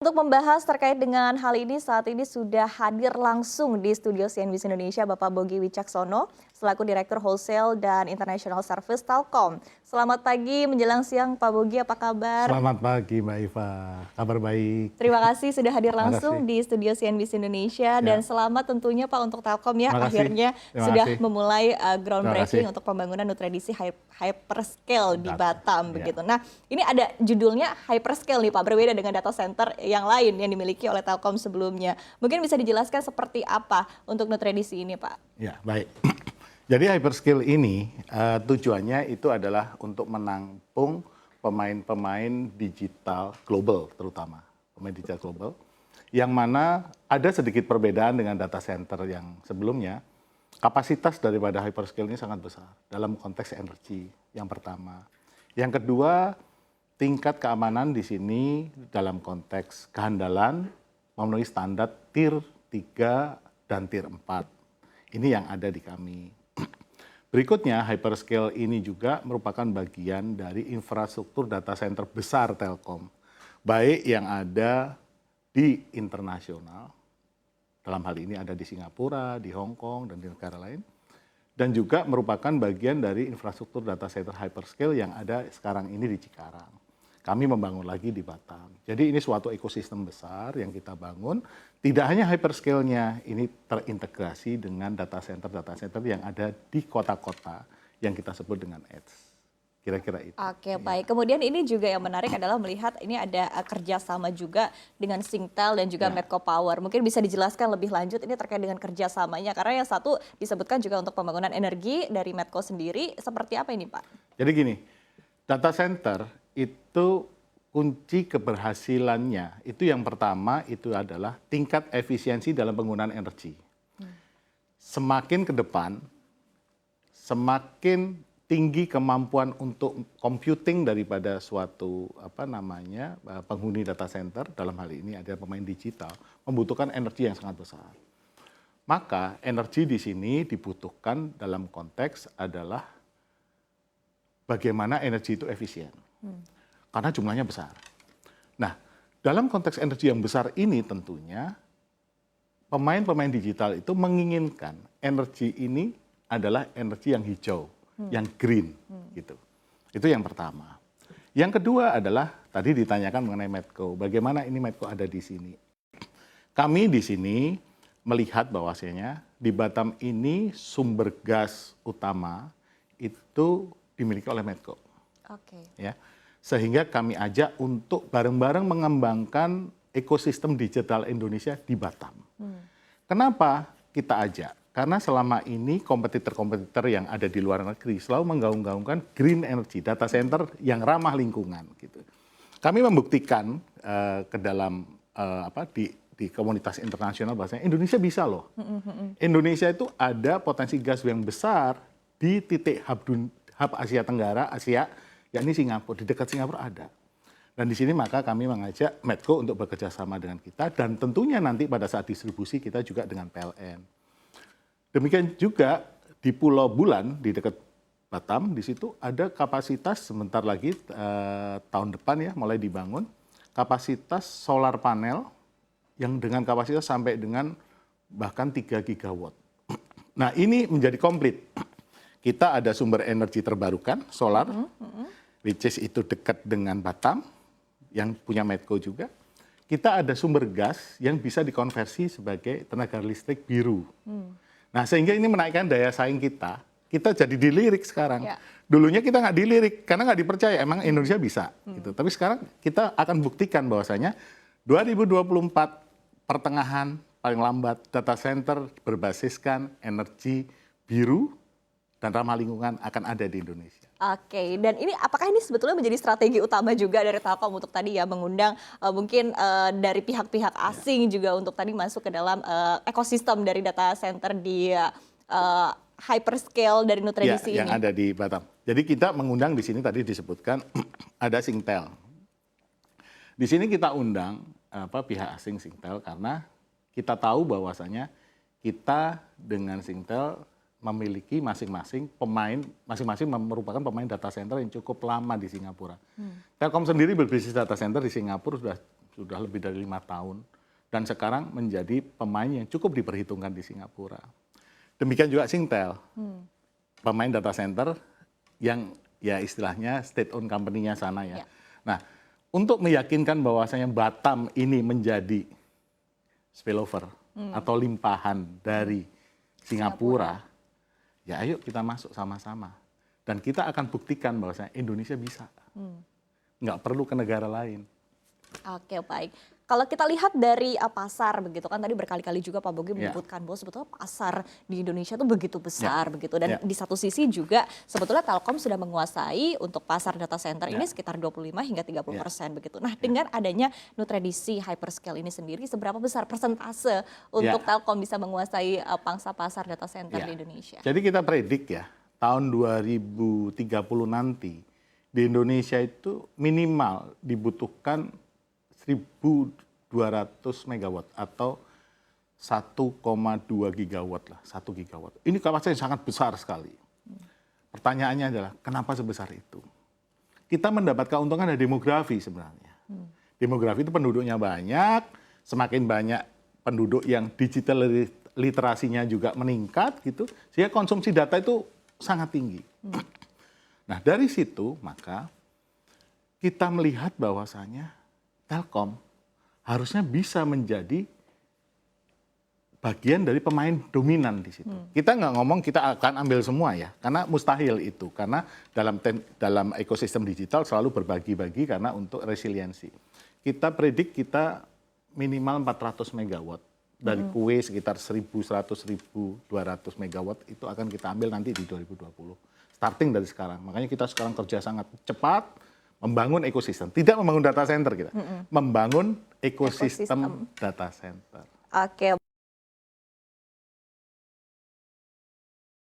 Untuk membahas terkait dengan hal ini, saat ini sudah hadir langsung di studio CNBC Indonesia Bapak Bogi Wicaksono, selaku Direktur Wholesale dan International Service Telkom. Selamat pagi menjelang siang Pak Bogi, apa kabar? Selamat pagi Mbak Iva, kabar baik. Terima kasih sudah hadir langsung Makasih. di studio CNBC Indonesia dan selamat tentunya Pak untuk Telkom ya, Makasih. akhirnya Terima sudah kasih. memulai groundbreaking kasih. untuk pembangunan nutradisi hyperscale di Batam Ya. begitu. Nah, ini ada judulnya hyperscale nih Pak, berbeda dengan data center yang lain yang dimiliki oleh Telkom sebelumnya. Mungkin bisa dijelaskan seperti apa untuk nutradisi ini Pak? Ya, baik. Jadi hyperscale ini tujuannya itu adalah untuk menampung pemain-pemain digital global terutama, pemain digital global, yang mana ada sedikit perbedaan dengan data center yang sebelumnya. Kapasitas daripada hyperscale ini sangat besar dalam konteks energi yang pertama. Yang kedua, tingkat keamanan di sini dalam konteks kehandalan memenuhi standar tier 3 dan tier 4. Ini yang ada di kami. Berikutnya, hyperscale ini juga merupakan bagian dari infrastruktur data center besar Telkom, baik yang ada di internasional, dalam hal ini ada di Singapura, di Hong Kong, dan di negara lain, dan juga merupakan bagian dari infrastruktur data center hyperscale yang ada sekarang ini di Cikarang. Kami membangun lagi di Batam. Jadi ini suatu ekosistem besar yang kita bangun. Tidak hanya hyperscale-nya, ini terintegrasi dengan data center yang ada di kota-kota yang kita sebut dengan edge. Kira-kira itu. Oke, baik. Kemudian ini juga yang menarik adalah melihat ini ada kerjasama juga dengan Singtel dan juga Medco Power. Mungkin bisa dijelaskan lebih lanjut ini terkait dengan kerjasamanya. Karena yang satu disebutkan juga untuk pembangunan energi dari Medco sendiri. Seperti apa ini Pak? Jadi gini, data center itu kunci keberhasilannya. Itu yang pertama itu adalah tingkat efisiensi dalam penggunaan energi. Semakin ke depan, semakin tinggi kemampuan untuk computing daripada suatu penghuni data center, dalam hal ini ada pemain digital, membutuhkan energi yang sangat besar. Maka energi di sini dibutuhkan dalam konteks adalah bagaimana energi itu efisien. Karena jumlahnya besar. Nah, dalam konteks energi yang besar ini tentunya pemain-pemain digital itu menginginkan energi ini adalah energi yang hijau, yang green gitu. Itu yang pertama. Yang kedua adalah tadi ditanyakan mengenai Medco. Bagaimana ini Medco ada di sini? Kami di sini melihat bahwasanya di Batam ini sumber gas utama itu dimiliki oleh Medco. Oke. Ya, sehingga kami ajak untuk bareng-bareng mengembangkan ekosistem digital Indonesia di Batam. Kenapa kita ajak? Karena selama ini kompetitor-kompetitor yang ada di luar negeri selalu menggaung-gaungkan green energy, data center yang ramah lingkungan. Gitu. Kami membuktikan ke dalam di komunitas internasional bahwasanya Indonesia bisa loh. Indonesia itu ada potensi gas yang besar di titik hub Asia Tenggara, Asia, yakni Singapura, di dekat Singapura ada. Dan di sini maka kami mengajak Medco untuk bekerja sama dengan kita dan tentunya nanti pada saat distribusi kita juga dengan PLN. Demikian juga di Pulau Bulan di dekat Batam, di situ ada kapasitas sebentar lagi tahun depan ya mulai dibangun kapasitas solar panel yang dengan kapasitas sampai dengan bahkan 3 gigawatt. Nah, ini menjadi komplit. Kita ada sumber energi terbarukan, solar, which is itu dekat dengan Batam, yang punya Medco juga. Kita ada sumber gas yang bisa dikonversi sebagai tenaga listrik biru. Nah, sehingga ini menaikkan daya saing kita. Kita jadi dilirik sekarang. Ya. Dulunya kita nggak dilirik, karena nggak dipercaya, emang Indonesia bisa. Gitu. Tapi sekarang kita akan buktikan bahwasanya 2024 pertengahan paling lambat data center berbasiskan energi biru dan ramah lingkungan akan ada di Indonesia. Oke, dan ini apakah ini sebetulnya menjadi strategi utama juga dari Telkom untuk tadi ya mengundang mungkin dari pihak-pihak asing juga untuk tadi masuk ke dalam ekosistem dari data center di hyperscale dari nutradisi yang ini? ada di Batam. Jadi kita mengundang di sini tadi disebutkan ada Singtel. Di sini kita undang pihak asing Singtel karena kita tahu bahwasanya kita dengan Singtel memiliki masing-masing merupakan pemain data center yang cukup lama di Singapura. Telkom sendiri berbisnis data center di Singapura sudah sudah lebih dari 5 tahun, dan sekarang menjadi pemain yang cukup diperhitungkan di Singapura. Demikian juga Singtel, pemain data center yang ya istilahnya state-owned company-nya sana ya. Nah, untuk meyakinkan bahwasanya Batam ini menjadi spillover atau limpahan dari Singapura, ya ayo kita masuk sama-sama. Dan kita akan buktikan bahwasanya Indonesia bisa. Nggak perlu ke negara lain. Oke, baik. Kalau kita lihat dari pasar begitu kan tadi berkali-kali juga Pak Bogi menyebutkan bahwa sebetulnya pasar di Indonesia itu begitu besar begitu, dan di satu sisi juga sebetulnya Telkom sudah menguasai untuk pasar data center ini sekitar 25 hingga 30% begitu. Nah, dengan adanya nutradisi hyperscale ini sendiri, seberapa besar persentase untuk Telkom bisa menguasai pangsa pasar data center di Indonesia? Jadi kita predik ya, tahun 2030 nanti di Indonesia itu minimal dibutuhkan 1.200 megawatt atau 1,2 gigawatt lah, 1 gigawatt. Ini kapasitas yang sangat besar sekali. Pertanyaannya adalah kenapa sebesar itu? Kita mendapat keuntungan dari demografi sebenarnya. Demografi itu penduduknya banyak, semakin banyak penduduk yang digital literasinya juga meningkat gitu, sehingga konsumsi data itu sangat tinggi. Nah, dari situ maka kita melihat bahwasanya Telkom harusnya bisa menjadi bagian dari pemain dominan di situ. Kita nggak ngomong kita akan ambil semua ya, karena mustahil itu. Karena dalam ekosistem digital selalu berbagi-bagi karena untuk resiliensi. Kita predik kita minimal 400 megawatt. Dari kue sekitar 1.100, 1.200 megawatt itu akan kita ambil nanti di 2020. Starting dari sekarang. Makanya kita sekarang kerja sangat cepat, membangun ekosistem, tidak membangun data center kita, membangun ekosistem data center. Oke.